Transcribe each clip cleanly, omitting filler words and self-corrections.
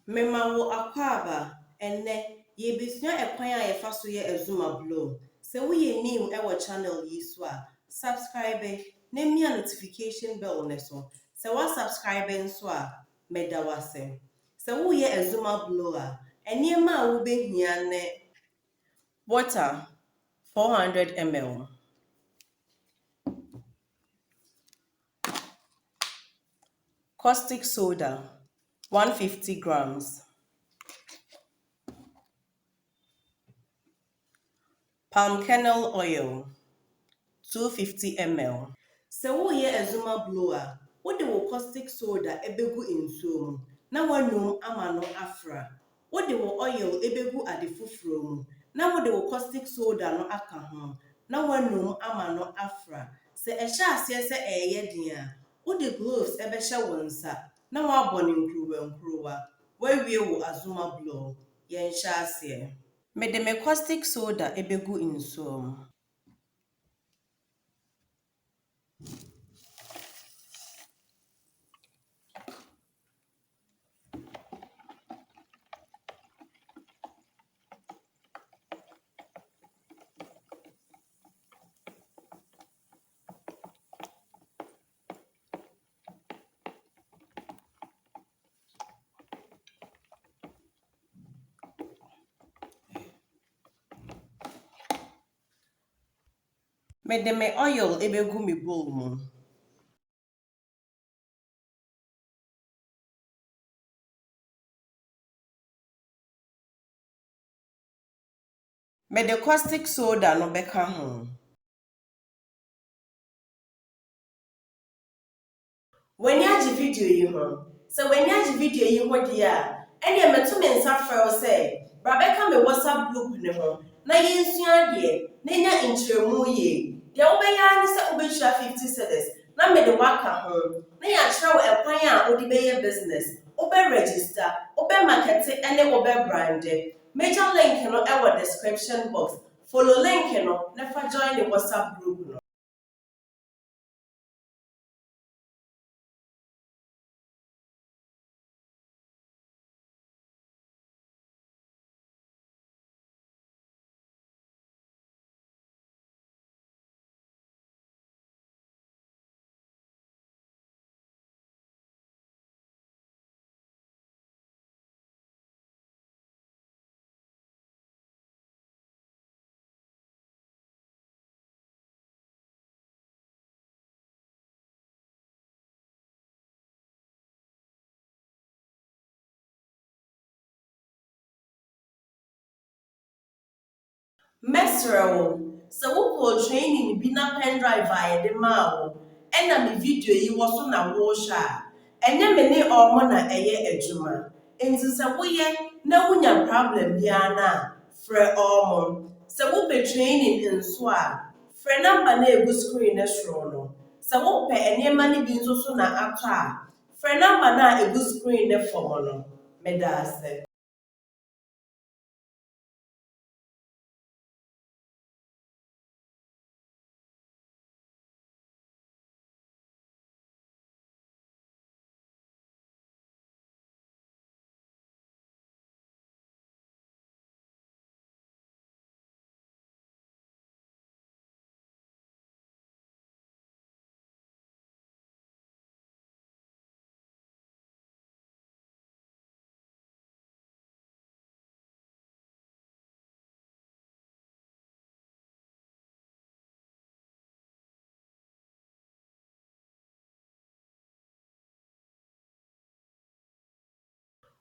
Memawo akwaba enne ye bisua ekwan a ye fa so ye AZUMA BLOW. Se wo ye new e wo channel yi so a subscribe na mia notification bell ne so. Se wa subscribe nso a meda wase. Se wo ye AZUMA BLOW a enema a wo behia ne water 400 ml, caustic soda 150 grams, palm kernel oil 250 ml. Se wo ye AZUMA BLOW a wo de wo caustic soda ebegu nsuo mu na wanum ama no afra. Wo de wo oil ebegu ade foforo mu na wo de wo caustic soda no aka ho na wanum ama no afra. Se ehye ase se eye den a wo de gloves ebehye wo nsa na wabɔ ne nkruwa wawie wo AZUMA BLOW. Ye nhye ase. Me de me caustic soda ebegu nsuo mu. Me de me oil ebegu mi bowl mu. Me de caustic soda no beka ho. When you have video yi ho. So when you have video yi ho dia, ene me to me nsa frɛ wo sɛ, bra beka me WhatsApp group ne ho. Na yensua de, na nya nkyerɛmu ye. Dia wo beya ne sɛ wo behua 50 cedis. Na me de waka ho. Na ya kyerɛ wo ekwan a wo de beye business. Wo be register, wo be market ene wo be brand. Major link no e wo description box. Follow link no, na fa join the WhatsApp group no. Mesrewo, se wo training bi na pen drive a de ma wo. Ena me video yi wo so na wo hwa. Enye me ne omo na eye adwuma. Enti se wo ye na wunya problem bia na frɛ omo. Se wo pe training nso a, frɛ number na egu screen na soro no. Se wo pe enema ne bi nso so na atɔ a, frɛ number na egu screen na fom no. Meda ase.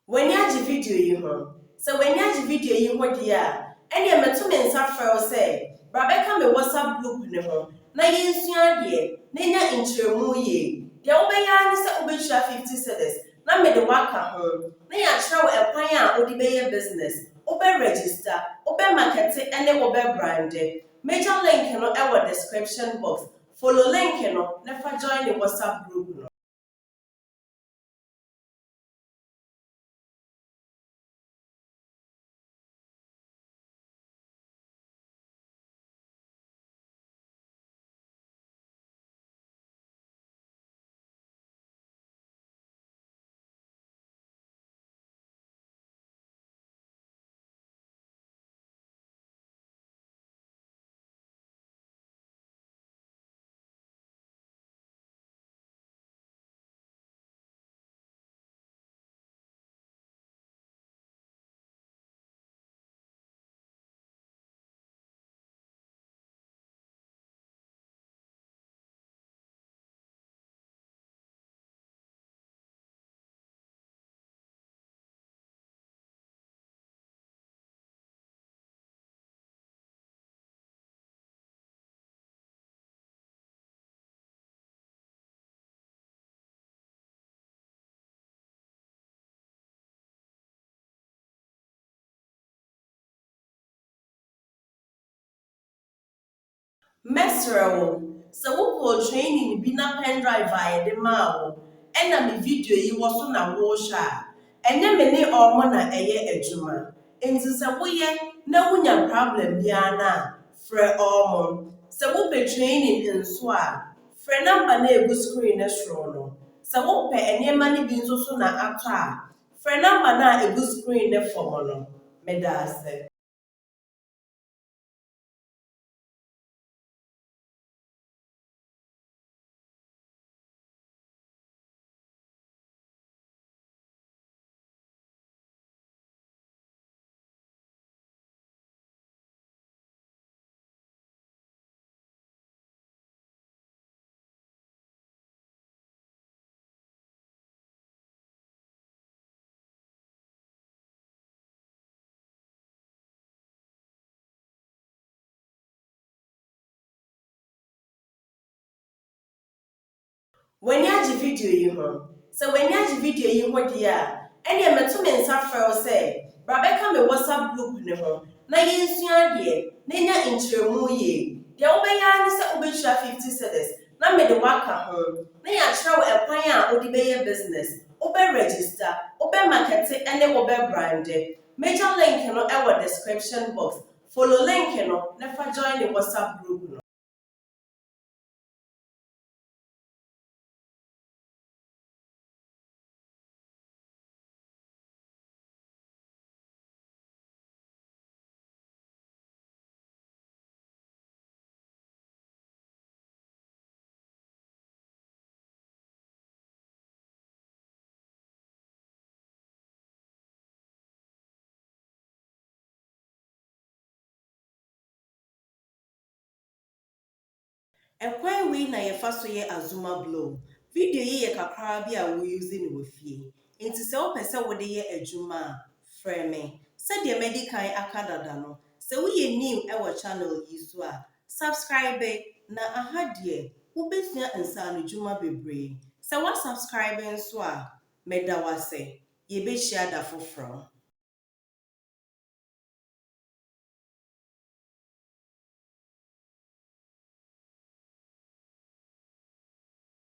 When you have video yi ho. So when you have video yi ho dia, ene me to me nsa frɛ wo sɛ, bra beka me WhatsApp group ne ho. Na yensua de, na nya nkyerɛmu ye. Dia wo beya ne sɛ wo behua 50 cedis. Na me de waka ho. Na ya kyerɛ wo ekwan a wo de beye business. Wo be register, wo be market ene wo be brand. Major link no e wo description box. Follow link no, na fa join the WhatsApp group no. Mesrewo, so wokɔ training bi na pen drive a yɛde maa wo, ɛna me video yi wɔ so na wohwɛ a, ɛnyɛ me ne ɔmo na ɛyɛ adwuma. Nti sɛ woyɛ na wonya problem biara na frɛ ɔmo. Sɛ wopɛ training nso a, frɛ number na egu screen no soro no. Sɛ wopɛ nneɛma no bi nso so na atɔ a, frɛ number na egu screen no fam no. Meda ase. W'ani agye video yi ho. Sɛ w'ani agye video yi ho deɛ a, ɛnneɛ meto me nsa frɛ wo sɛ, bra bɛka me WhatsApp group ne ho na yɛnsua adeɛ na nya nkyerɛmu yie. Deɛ wobɛyɛ ara ne sɛ wobɛtua 50 cedis na mede waka ho na yɛakyerɛ wo ɛkwan a wode bɛyɛ business, wobɛregister, wobɛmarkete ne wobɛbrande. Major link no ɛwɔ description box. Follow link no na fa join the WhatsApp group no. Ɛkwan wei na yɛfa so yɛ AZUMA BLOW. Video yi yɛ kakra bi a woyuzi no wɔ fie. Nti sɛ wopɛ sɛ wode yɛ adwuma a, frɛ me. Sɛdeɛ madi kan aka dada no, sɛ woyɛ new ɛwɔ channel yi so a, subscribe na aha deɛ wobɛsua nsaanodwuma bebree. Sɛ woasubscribe nso a, meda wo ase. Yɛbɛhyia da foforɔ.